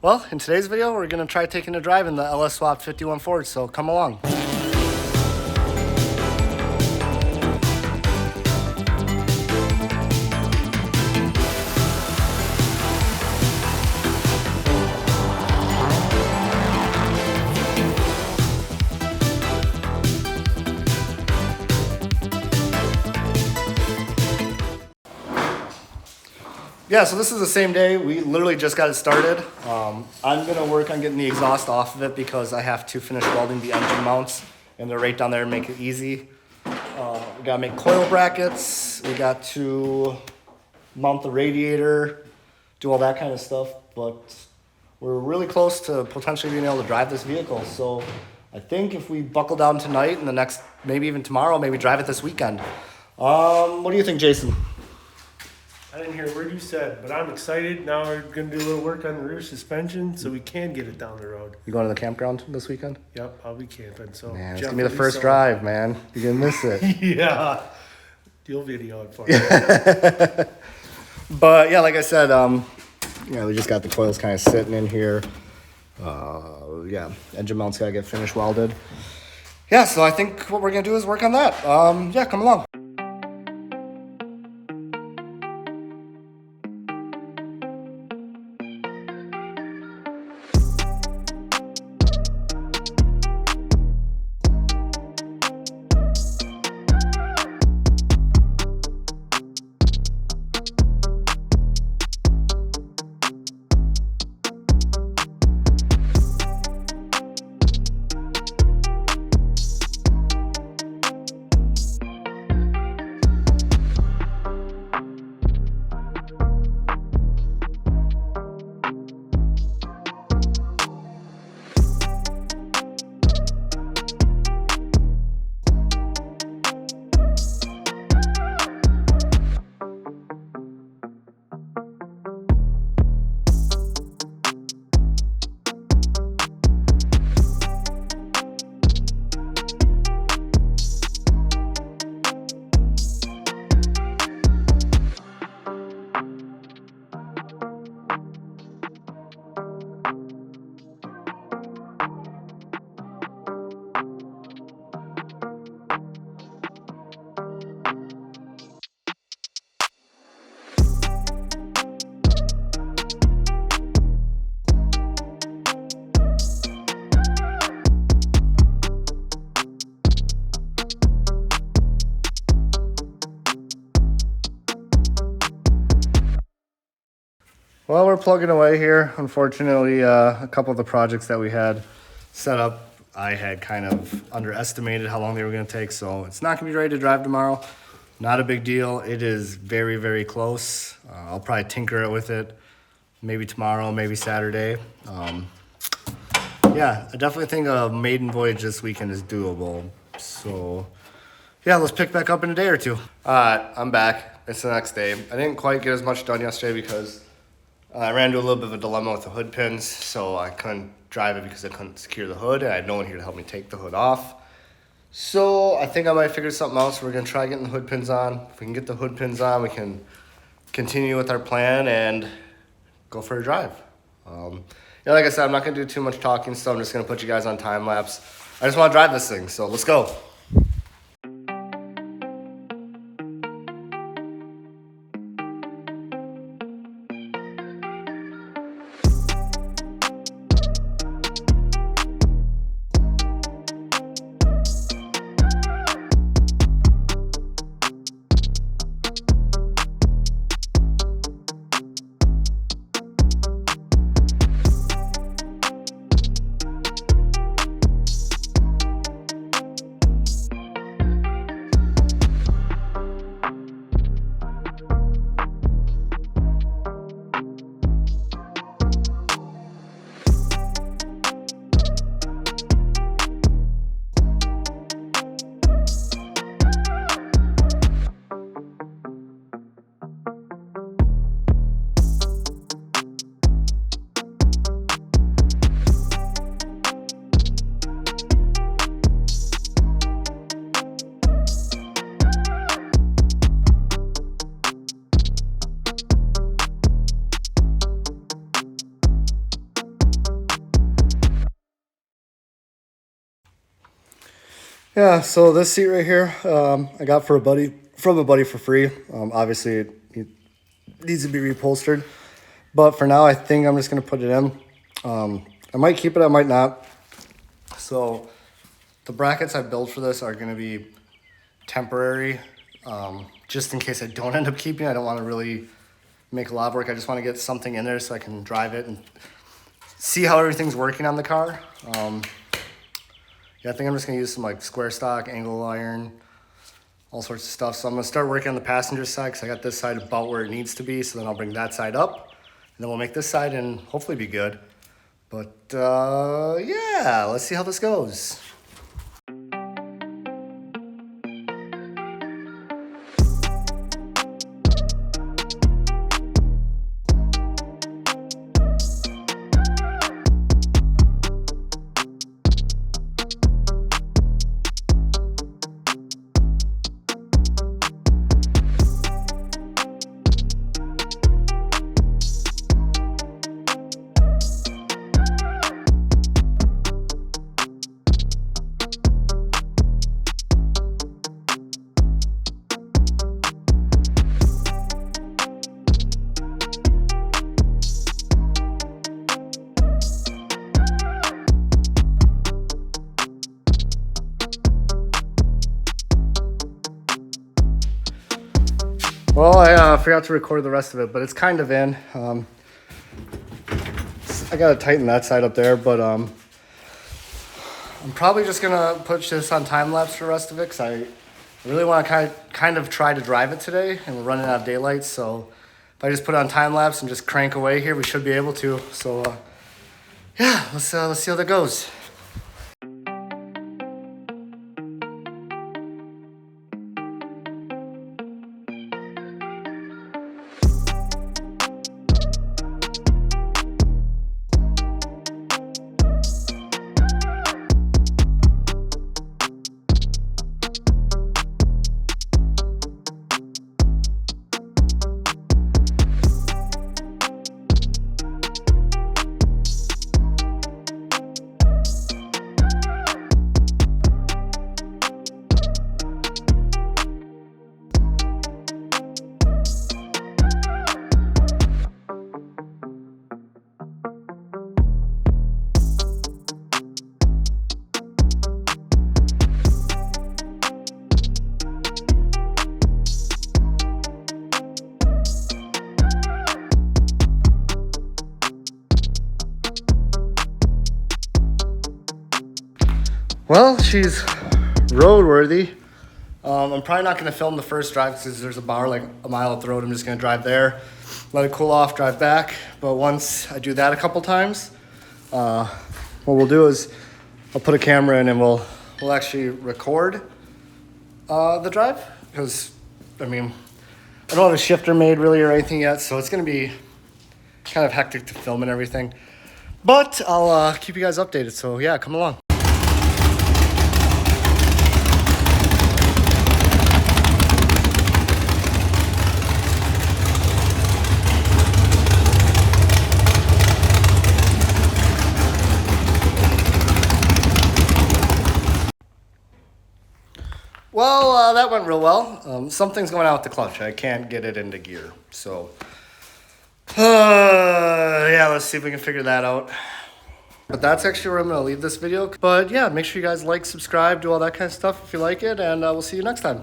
Well, in today's video, we're gonna try taking a drive in the LS Swap 51 Ford, so come along. Yeah, so this is the same day. We literally just got it started. I'm gonna work on getting the exhaust off of it because I have to finish welding the engine mounts, and they're right down there and make it easy. We gotta make coil brackets. We got to mount the radiator, do all that kind of stuff. But we're really close to potentially being able to drive this vehicle. So I think if we buckle down tonight and the next, maybe even tomorrow, maybe drive it this weekend. What do you think, Jason? I didn't hear a word you said, but I'm excited. Now we're going to do a little work on the rear suspension so we can get it down the road. You going to the campground this weekend? Yep, I'll be camping. So man, it's going to be the first drive, man. You're going to miss it. Yeah. You'll video it for me. But yeah, like I said, we just got the coils kind of sitting in here. Engine mounts got to get finished welded. Yeah, so I think what we're going to do is work on that. Come along. Well, we're plugging away here. Unfortunately, a couple of the projects that we had set up, I had kind of underestimated how long they were going to take, so it's not going to be ready to drive tomorrow. Not a big deal. It is very, very close. I'll probably tinker it with it maybe tomorrow, maybe Saturday. I definitely think a maiden voyage this weekend is doable. So, yeah, let's pick back up in a day or two. All right, I'm back. It's the next day. I didn't quite get as much done yesterday because I ran into a little bit of a dilemma with the hood pins, so I couldn't drive it because I couldn't secure the hood, and I had no one here to help me take the hood off. So I think I might figure something out, so we're gonna try getting the hood pins on. If we can get the hood pins on, we can continue with our plan and go for a drive. Like I said, I'm not gonna do too much talking, so I'm just gonna put you guys on time lapse. I just wanna drive this thing, so let's go. Yeah, so this seat right here, I got from a buddy for free. Obviously, it needs to be reupholstered, but for now, I think I'm just gonna put it in. I might keep it, I might not. So the brackets I built for this are gonna be temporary, just in case I don't end up keeping it. I don't want to really make a lot of work. I just want to get something in there so I can drive it and see how everything's working on the car. Yeah, I think I'm just gonna use some like square stock, angle iron, all sorts of stuff. So I'm gonna start working on the passenger side because I got this side about where it needs to be. So then I'll bring that side up, and then we'll make this side and hopefully be good. But yeah, let's see how this goes. Well, I forgot to record the rest of it, but it's kind of in. I gotta tighten that side up there, but I'm probably just gonna put this on time lapse for the rest of it because I really want to kind of try to drive it today, and we're running out of daylight. So if I just put it on time lapse and just crank away here, we should be able to. So yeah, let's see how that goes. Well, she's roadworthy. I'm probably not going to film the first drive because there's a bar like a mile up the road. I'm just going to drive there, let it cool off, drive back. But once I do that a couple times, what we'll do is I'll put a camera in and we'll actually record the drive because, I mean, I don't have a shifter made really or anything yet, so it's going to be kind of hectic to film and everything. But I'll keep you guys updated, so yeah, come along. Well, that went real well. Something's going on with the clutch. I can't get it into gear. So, yeah, let's see if we can figure that out. But that's actually where I'm going to leave this video. But yeah, make sure you guys like, subscribe, do all that kind of stuff if you like it. And we'll see you next time.